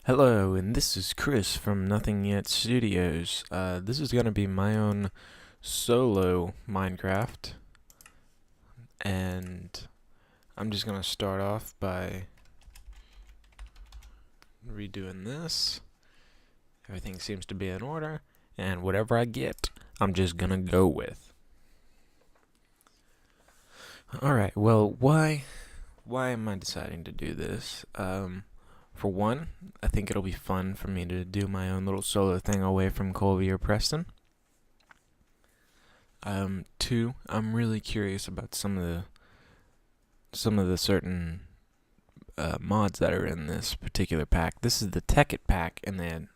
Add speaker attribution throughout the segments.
Speaker 1: Hello, and this is Chris from Nothing Yet Studios. This is going to be my own solo Minecraft, and I'm just going to start off by redoing this. Everything seems to be in order, and whatever I get, I'm just going to go with. Alright, well, why am I deciding to do this? For one, I think it'll be fun for me to do my own little solo thing away from Colby or Preston. Two, I'm really curious about some of the certain mods that are in this particular pack. This is the Tekkit pack, and then,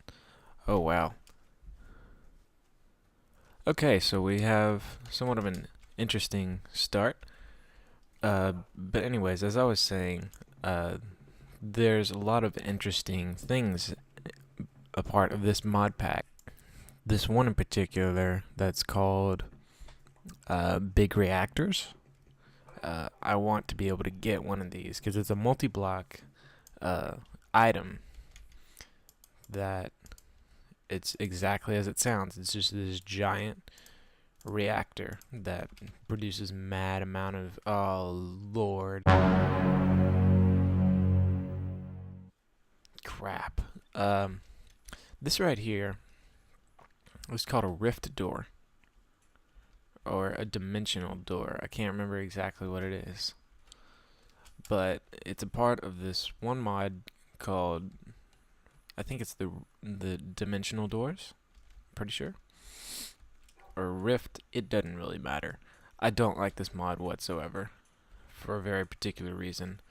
Speaker 1: oh wow. Okay, so we have somewhat of an interesting start. But anyways, as I was saying, there's a lot of interesting things a part of this mod pack. This one in particular that's called Big Reactors. I want to be able to get one of these because it's a multi-block item that it's exactly as it sounds. It's just this giant reactor that produces mad amount of, oh lord, crap. This right here is called a rift door or a dimensional door. I can't remember exactly what it is, but it's a part of this one mod called, I think it's the dimensional doors, pretty sure, or rift. It doesn't really matter. I don't like this mod whatsoever for a very particular reason.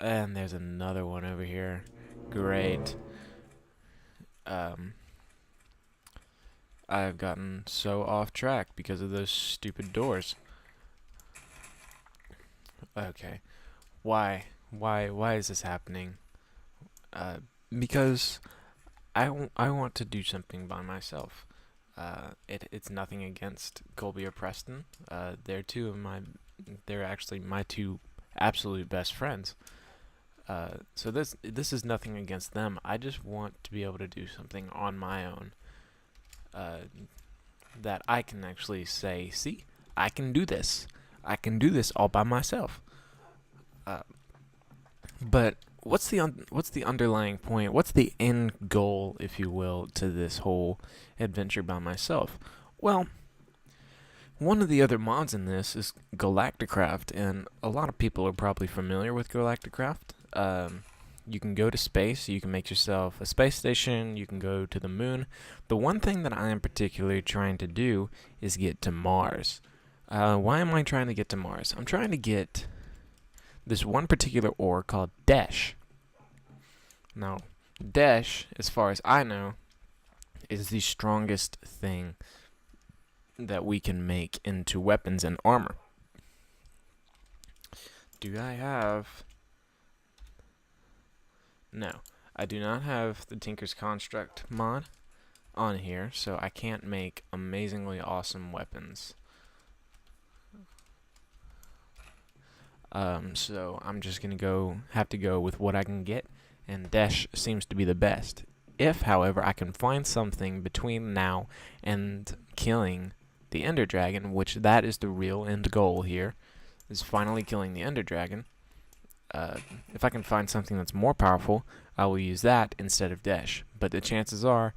Speaker 1: And there's another one over here. Great. I've gotten so off track because of those stupid doors. Okay. Why is this happening? Because I want to do something by myself. It's nothing against Colby or Preston. They're actually my two absolute best friends. So this is nothing against them. I just want to be able to do something on my own. That I can actually say, see, I can do this. I can do this all by myself. But what's the underlying point? What's the end goal, if you will, to this whole adventure by myself? Well, one of the other mods in this is Galacticraft, and a lot of people are probably familiar with Galacticraft. You can go to space, you can make yourself a space station, you can go to the moon. The one thing that I am particularly trying to do is get to Mars. Why am I trying to get to Mars? I'm trying to get this one particular ore called Dash. Now, Dash, as far as I know, is the strongest thing that we can make into weapons and armor. Do I have... No, I do not have the Tinker's Construct mod on here, so I can't make amazingly awesome weapons. So I'm just gonna have to go with what I can get, and Dash seems to be the best. If, however, I can find something between now and killing the Ender Dragon, which that is the real end goal here, is finally killing the Ender Dragon. If I can find something that's more powerful, I will use that instead of Dash. But the chances are,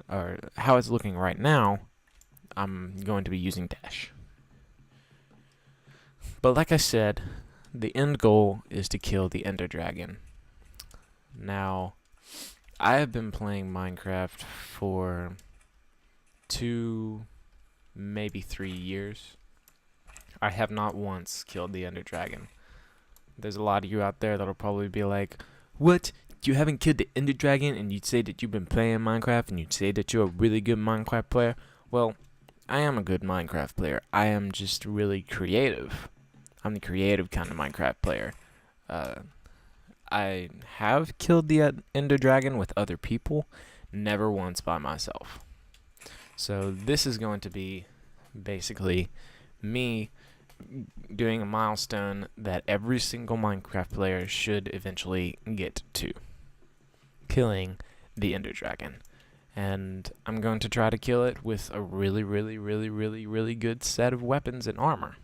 Speaker 1: or how it's looking right now, I'm going to be using Dash. But like I said, the end goal is to kill the Ender Dragon. Now, I have been playing Minecraft for 2, maybe 3 years. I have not once killed the Ender Dragon. There's a lot of you out there that'll probably be like, what? You haven't killed the Ender Dragon and you'd say that you've been playing Minecraft and you'd say that you're a really good Minecraft player? Well, I am a good Minecraft player. I am just really creative. I'm the creative kind of Minecraft player. I have killed the Ender Dragon with other people, never once by myself. So this is going to be basically me doing a milestone that every single Minecraft player should eventually get to. killing the Ender Dragon. And I'm going to try to kill it with a really good set of weapons and armor.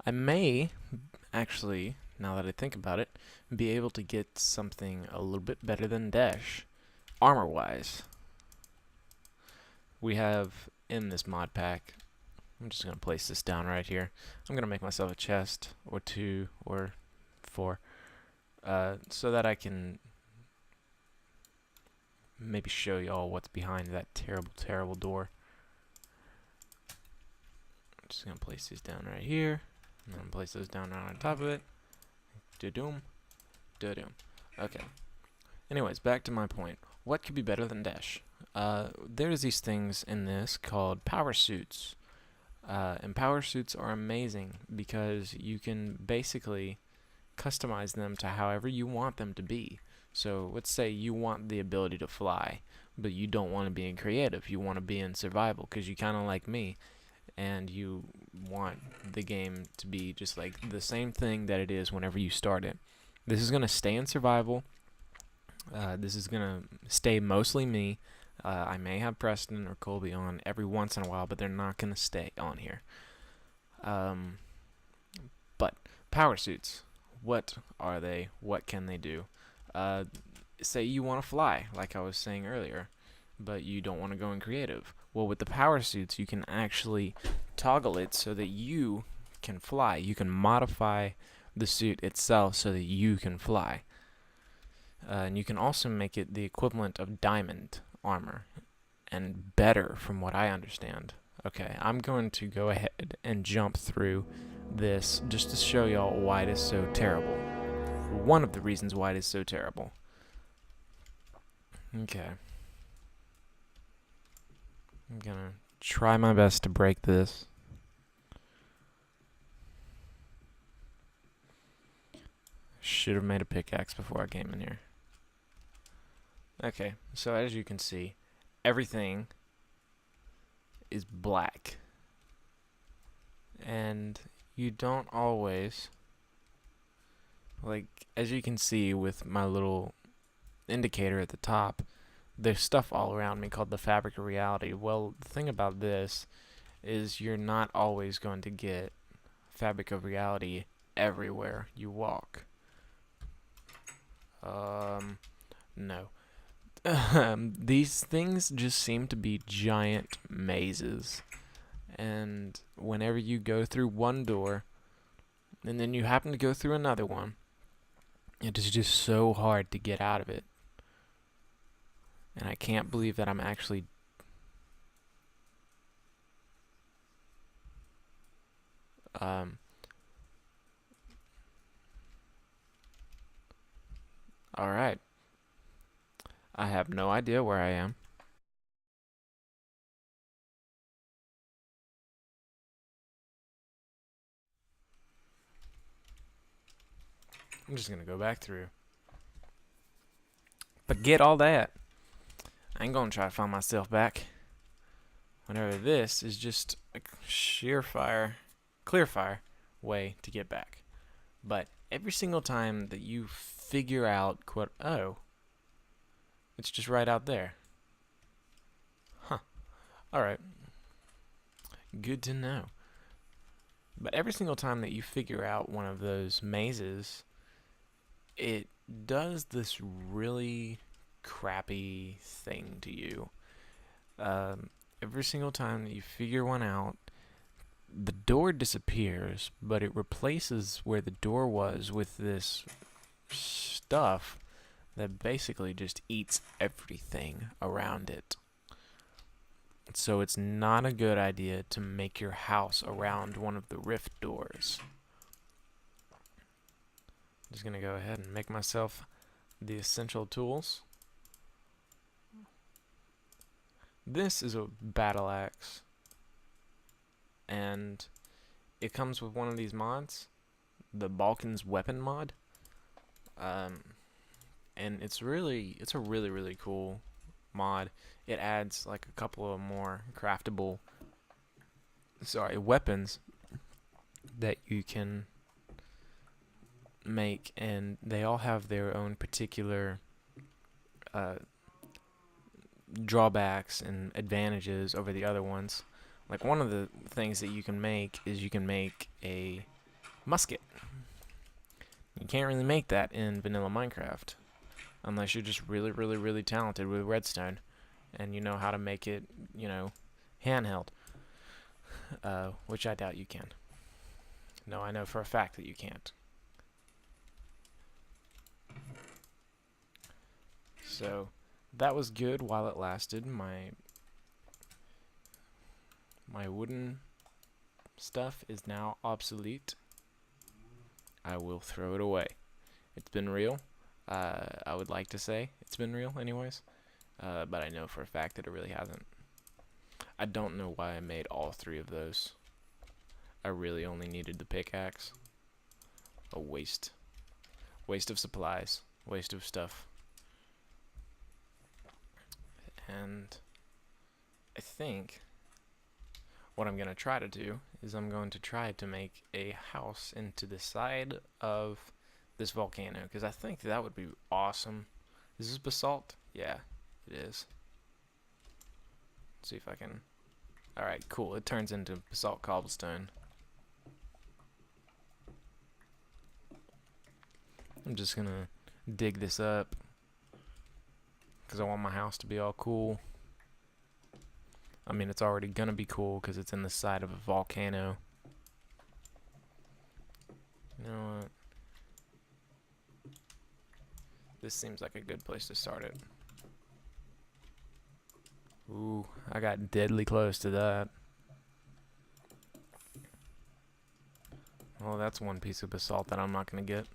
Speaker 1: I may, actually, now that I think about it, be able to get something a little bit better than Dash, armor-wise. We have in this mod pack, I'm just going to place this down right here. I'm going to make myself a chest, or 2, or 4, so that I can maybe show y'all what's behind that terrible door. I'm just going to place these down right here. I'm going to place those down right on top of it. Da-doom. Da-doom. Okay. Anyways, back to my point. What could be better than Dash? There's these things in this called power suits. And power suits are amazing because you can basically customize them to however you want them to be. So let's say you want the ability to fly, but you don't want to be in creative. You want to be in survival because you kind of like me, and you want the game to be just like the same thing that it is whenever you start it. This is going to stay in survival. This is going to stay mostly me. I may have Preston or Colby on every once in a while, but they're not going to stay on here. But power suits, what are they? What can they do? Say you want to fly, like I was saying earlier, but you don't want to go in creative. Well, with the power suits, you can actually toggle it so that you can fly. You can modify the suit itself so that you can fly. And you can also make it the equivalent of diamond armor, and better from what I understand. Okay, I'm going to go ahead and jump through this just to show y'all why it is so terrible. One of the reasons why it is so terrible. Okay. I'm gonna try my best to break this. Should have made a pickaxe before I came in here. Okay, so as you can see, everything is black. And you don't always, like, as you can see with my little indicator at the top, there's stuff all around me called the fabric of reality. Well, the thing about this is you're not always going to get fabric of reality everywhere you walk. No. These things just seem to be giant mazes. And whenever you go through one door, and then you happen to go through another one, it is just so hard to get out of it. And I can't believe that I'm actually... Alright. I have no idea where I am. I'm just gonna go back through. Forget all that. I ain't gonna try to find myself back. Whenever this is just a clear fire way to get back. But every single time that you figure out, oh, it's just right out there. Huh. Alright. Good to know. But every single time that you figure out one of those mazes, it does this really crappy thing to you. Every single time that you figure one out, the door disappears, but it replaces where the door was with this stuff that basically just eats everything around it. So it's not a good idea to make your house around one of the rift doors. I'm just going to go ahead and make myself the essential tools. This is a battle axe, and it comes with one of these mods, the Balkan's Weapon mod. And it's a really cool mod. It adds like a couple of more craftable weapons that you can make, and they all have their own particular drawbacks and advantages over the other ones. Like, one of the things that you can make is you can make a musket. You can't really make that in vanilla Minecraft unless you're just really, really, really talented with redstone and you know how to make it, handheld, which I doubt you can. No, I know for a fact that you can't. So that was good while it lasted. My wooden stuff is now obsolete. I will throw it away. It's been real. I would like to say it's been real anyways, but I know for a fact that it really hasn't. I don't know why I made all three of those. I really only needed the pickaxe. A waste. Waste of supplies. Waste of stuff. And I think what I'm going to try to do is I'm going to try to make a house into the side of this volcano, because I think that would be awesome. Is this basalt? Yeah, it is. Let's see if I can... Alright, cool. It turns into basalt cobblestone. I'm just going to dig this up because I want my house to be all cool. I mean, it's already going to be cool because it's in the side of a volcano. You know what? This seems like a good place to start it. Ooh, I got deadly close to that. Well, that's one piece of basalt that I'm not going to get.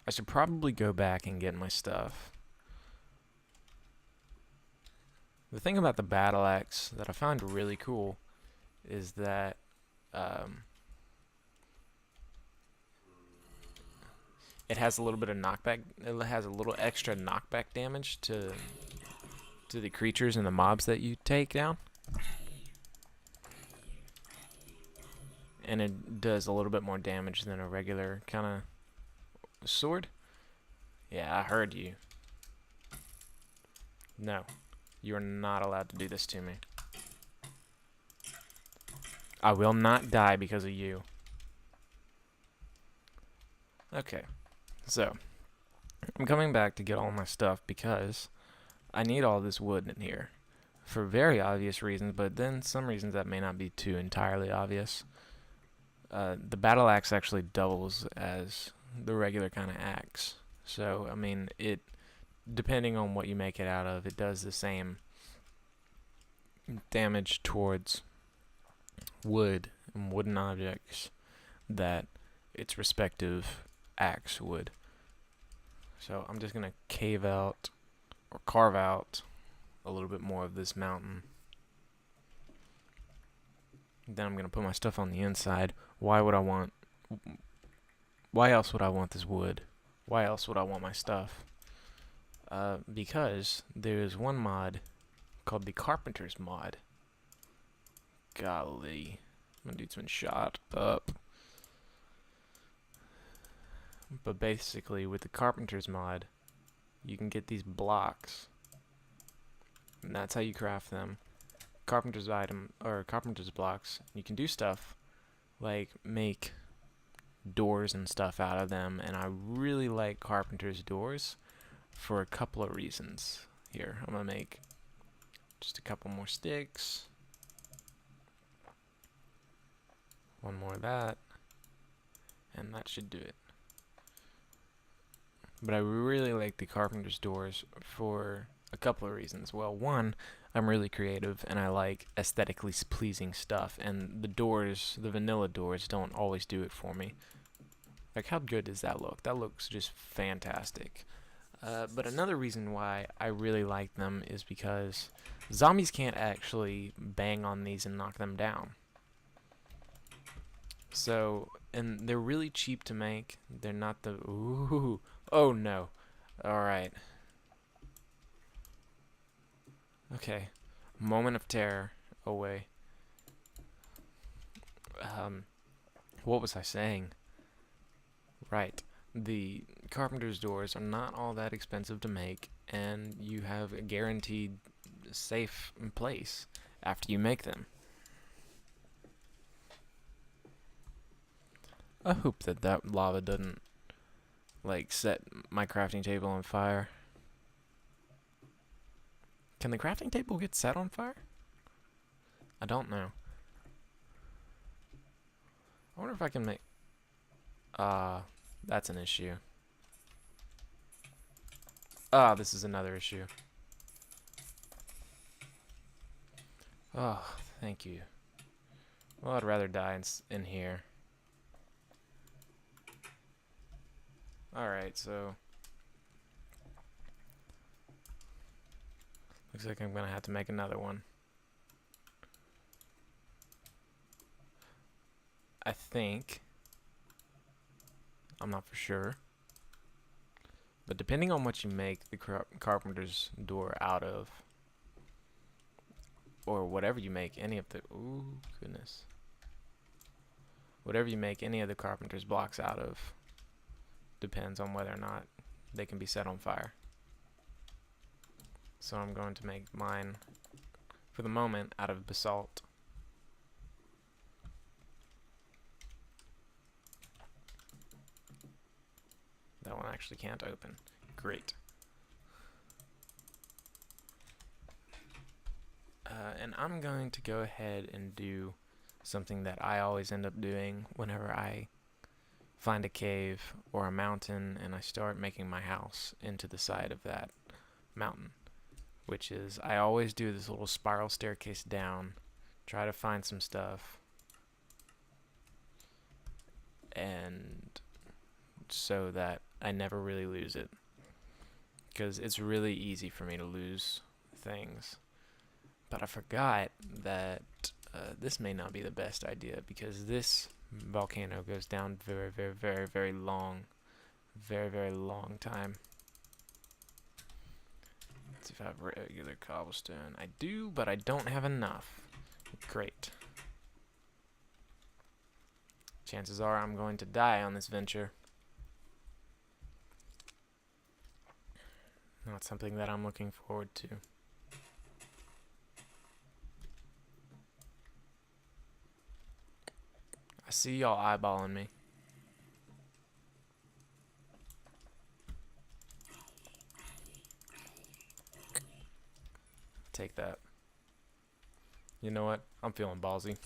Speaker 1: I should probably go back and get my stuff. The thing about the battle axe that I found really cool is that it has a little bit of knockback. It has a little extra knockback damage to the creatures and the mobs that you take down. And it does a little bit more damage than a regular kind of sword. Yeah, I heard you. No, you are not allowed to do this to me. I will not die because of you. Okay, so I'm coming back to get all my stuff because I need all this wood in here for very obvious reasons, but then some reasons that may not be too entirely obvious. The battle axe actually doubles as the regular kind of axe. So, I mean, it, depending on what you make it out of, it does the same damage towards wood and wooden objects that its respective axe would. So I'm just going to cave out or carve out a little bit more of this mountain. Then I'm going to put my stuff on the inside. Why else would I want this wood? Why else would I want my stuff? Because there's one mod called the Carpenters Mod. Golly. My dude's been shot up. But basically, with the Carpenters Mod, you can get these blocks. And that's how you craft them. Carpenter's blocks. You can do stuff like make doors and stuff out of them, and I really like carpenter's doors for a couple of reasons. Here, I'm gonna make just a couple more sticks, one more of that, and that should do it. But I really like the carpenter's doors for a couple of reasons. Well, one, I'm really creative and I like aesthetically pleasing stuff, and the doors, the vanilla doors, don't always do it for me. Like, how good does that look? That looks just fantastic. But another reason why I really like them is because zombies can't actually bang on these and knock them down. So, and they're really cheap to make. They're not the... Ooh. Oh, no. Alright. Okay. Moment of terror away. What was I saying? Right. the carpenter's doors are not all that expensive to make, and you have a guaranteed safe place after you make them. I hope that that lava doesn't, like, set my crafting table on fire. Can the crafting table get set on fire? I don't know. I wonder if I can make... that's an issue. This is another issue. Oh, thank you. Well, I'd rather die in here. Alright, so... looks like I'm gonna have to make another one. I think... I'm not for sure. But depending on what you make the carpenter's door out of, or whatever you make any of the... ooh, goodness. Whatever you make any of the carpenter's blocks out of depends on whether or not they can be set on fire. So I'm going to make mine, for the moment, out of basalt. That one actually can't open. Great. And I'm going to go ahead and do something that I always end up doing whenever I find a cave or a mountain and I start making my house into the side of that mountain, which is I always do this little spiral staircase down, try to find some stuff, and so that I never really lose it, because it's really easy for me to lose things. But I forgot that this may not be the best idea, because this volcano goes down very, very, very, very long. Very, very long time. Let's see if I have regular cobblestone. I do, but I don't have enough. Great. Chances are I'm going to die on this venture. Not something that I'm looking forward to. I see y'all eyeballing me. Take that. You know what? I'm feeling ballsy.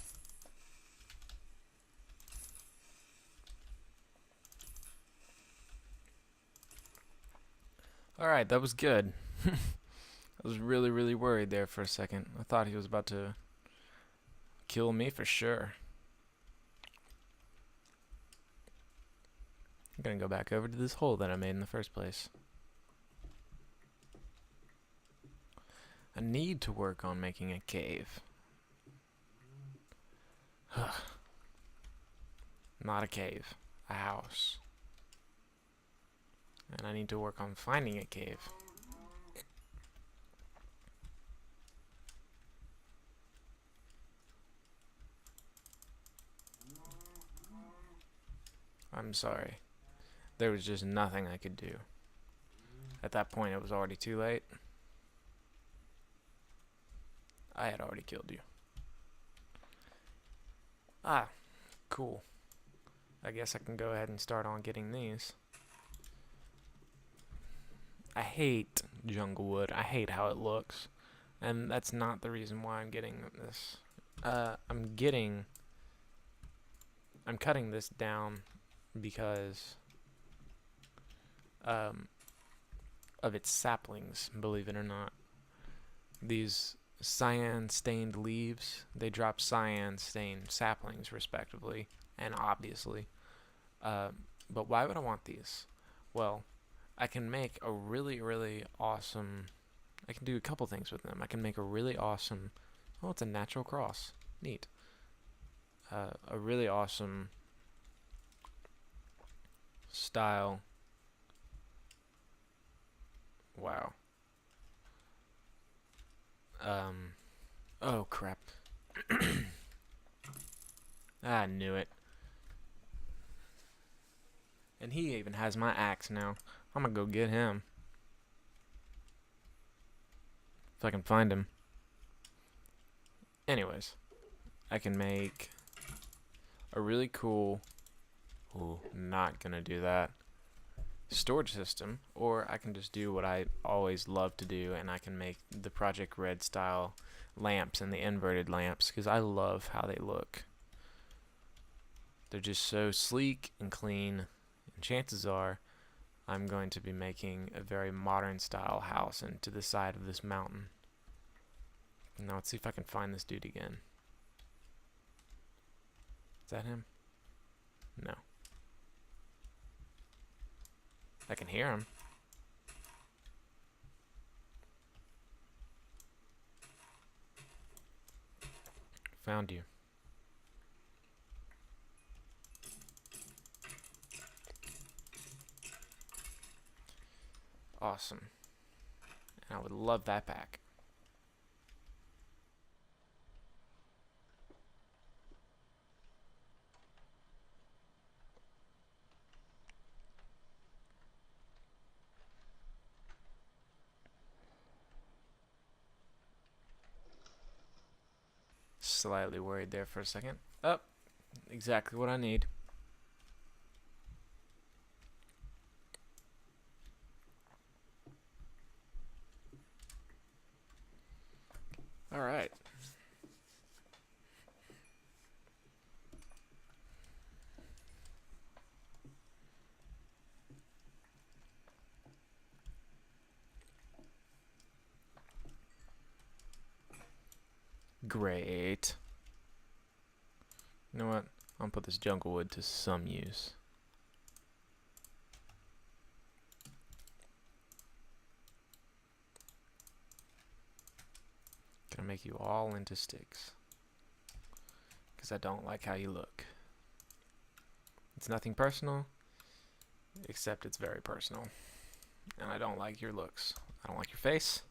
Speaker 1: Alright, that was good. I was really, really worried there for a second. I thought he was about to kill me for sure. I'm gonna go back over to this hole that I made in the first place. I need to work on making a cave. Not a cave, a house. And I need to work on finding a cave. I'm sorry. There was just nothing I could do. At that point, it was already too late. I had already killed you. Ah, cool. I guess I can go ahead and start on getting these. I hate jungle wood. I hate how it looks. And that's not the reason why I'm getting this. I'm cutting this down because of its saplings, believe it or not. These cyan-stained leaves, they drop cyan-stained saplings, respectively, and obviously. But why would I want these? Well, I can make a really, really awesome... I can do a couple things with them. I can make a really awesome... Oh, it's a natural cross. Neat. A really awesome style. Wow. Oh crap. I knew it. And he even has my axe now. I'm gonna go get him. If I can find him. Anyways, I can make a really cool... Ooh, not gonna do that. Storage system, or I can just do what I always love to do, and I can make the Project Red style lamps and the inverted lamps, because I love how they look. They're just so sleek and clean, and chances are I'm going to be making a very modern style house into the side of this mountain. Now let's see if I can find this dude again. Is that him? No. I can hear him. Found you. Awesome. And I would love that pack. Slightly worried there for a second. Oh, exactly what I need. Alright. Great. You know what? I'm gonna put this jungle wood to some use. Gonna make you all into sticks. Because I don't like how you look. It's nothing personal, except it's very personal. And I don't like your looks. I don't like your face.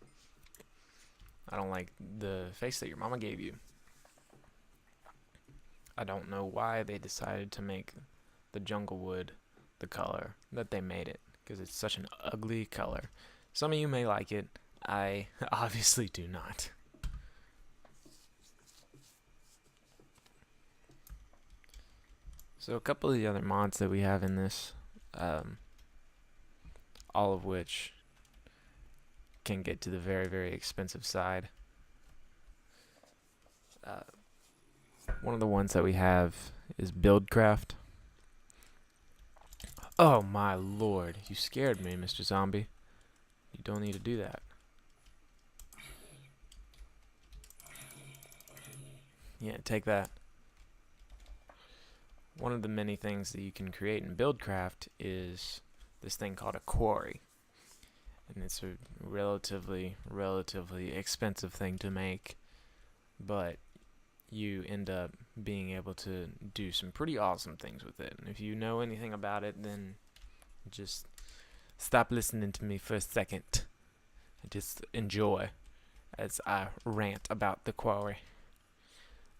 Speaker 1: I don't like the face that your mama gave you. I don't know why they decided to make the jungle wood the color that they made it, because it's such an ugly color. Some of you may like it. I obviously do not. So a couple of the other mods that we have in this, all of which can get to the very, very expensive side. One of the ones that we have is Buildcraft. Oh my lord, you scared me, Mr. Zombie. You don't need to do that. Yeah, take that. One of the many things that you can create in Buildcraft is this thing called a quarry. And it's a relatively expensive thing to make, but you end up being able to do some pretty awesome things with it. And if you know anything about it, then just stop listening to me for a second and just enjoy as I rant about the quarry.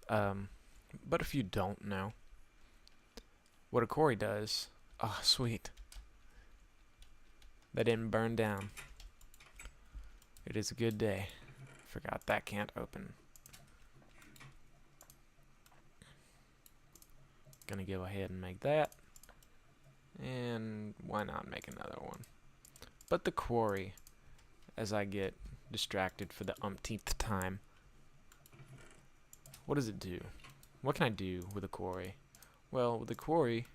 Speaker 1: But if you don't know what a quarry does, oh sweet, that didn't burn down. It is a good day. Forgot that can't open. Gonna go ahead and make that. And why not make another one? But the quarry, as I get distracted for the umpteenth time, what does it do? What can I do with a quarry? Well, with a quarry,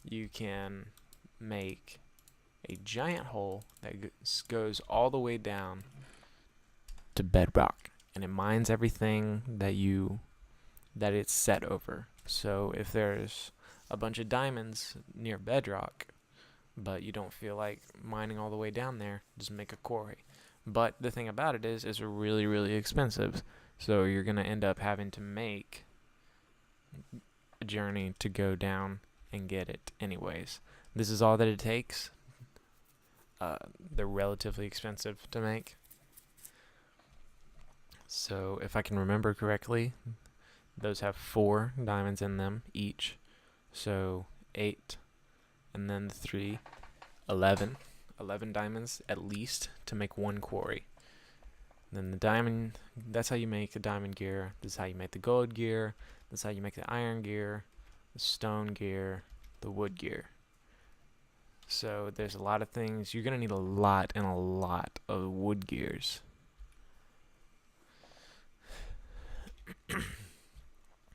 Speaker 1: you can make a giant hole that goes all the way down to bedrock, and it mines everything that it's set over. So if there's a bunch of diamonds near bedrock, but you don't feel like mining all the way down there, just make a quarry. But the thing about it is, it's really, really expensive. So you're going to end up having to make a journey to go down and get it anyways. This is all that it takes. They're relatively expensive to make. So if I can remember correctly, those have 4 diamonds in them each. So 8 and then the 3, 11. 11 diamonds at least to make 1 quarry. Then the diamond, that's how you make the diamond gear. This is how you make the gold gear. This is how you make the iron gear, the stone gear, the wood gear. So there's a lot of things. You're going to need a lot and a lot of wood gears.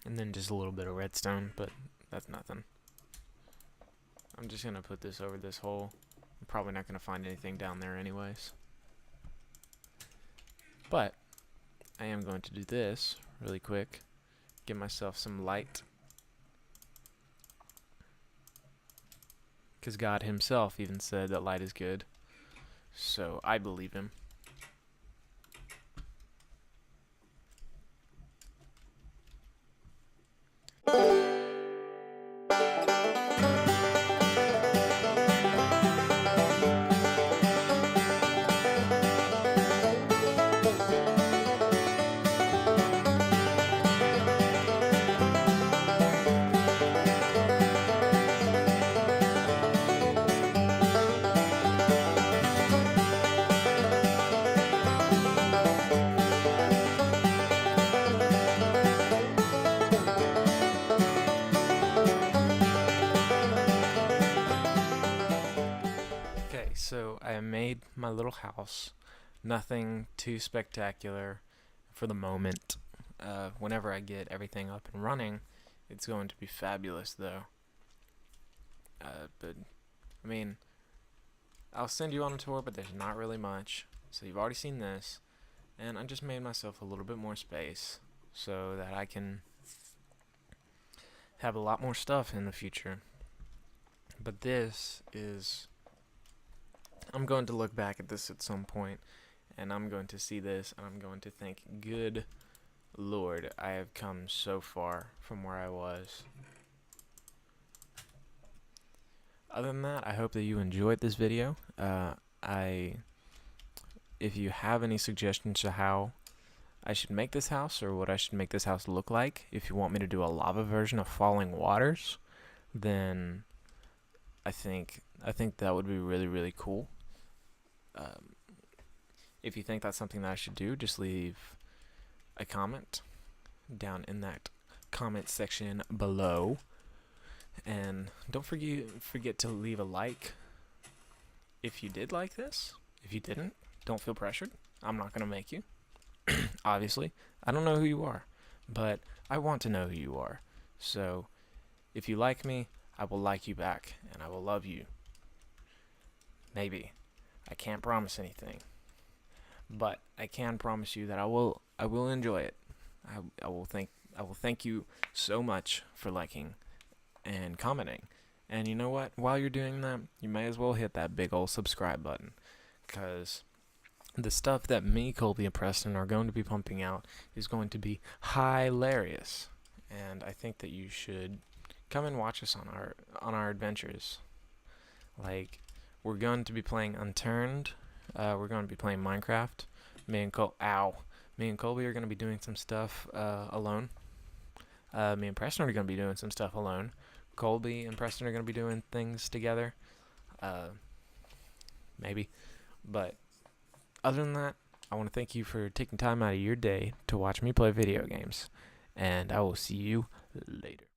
Speaker 1: And then just a little bit of redstone, but that's nothing. I'm just going to put this over this hole. I'm probably not going to find anything down there anyways. But I am going to do this really quick. Get myself some light. Because God himself even said that light is good. So I believe him. So I made my little house. Nothing too spectacular for the moment. Whenever I get everything up and running, it's going to be fabulous though. But I mean, I'll send you on a tour, but there's not really much. So you've already seen this, and I just made myself a little bit more space so that I can have a lot more stuff in the future. But this is, I'm going to look back at this at some point, and I'm going to see this, and I'm going to think, good Lord, I have come so far from where I was. Other than that, I hope that you enjoyed this video. If you have any suggestions to how I should make this house, or what I should make this house look like, if you want me to do a lava version of Falling Waters, then I think that would be really, really cool. If you think that's something that I should do, just leave a comment down in that comment section below. And don't forget to leave a like if you did like this. If you didn't, don't feel pressured. I'm not going to make you. Obviously, I don't know who you are, but I want to know who you are. So if you like me, I will like you back, and I will love you. Maybe. I can't promise anything, but I can promise you that I will enjoy it. I will thank you so much for liking and commenting. And you know what? While you're doing that, you may as well hit that big old subscribe button, because the stuff that me, Colby, and Preston are going to be pumping out is going to be hilarious. And I think that you should come and watch us on our adventures. Like, we're going to be playing Unturned. We're going to be playing Minecraft. Me and Colby are going to be doing some stuff alone. Me and Preston are going to be doing some stuff alone. Colby and Preston are going to be doing things together. Maybe. But other than that, I want to thank you for taking time out of your day to watch me play video games. And I will see you later.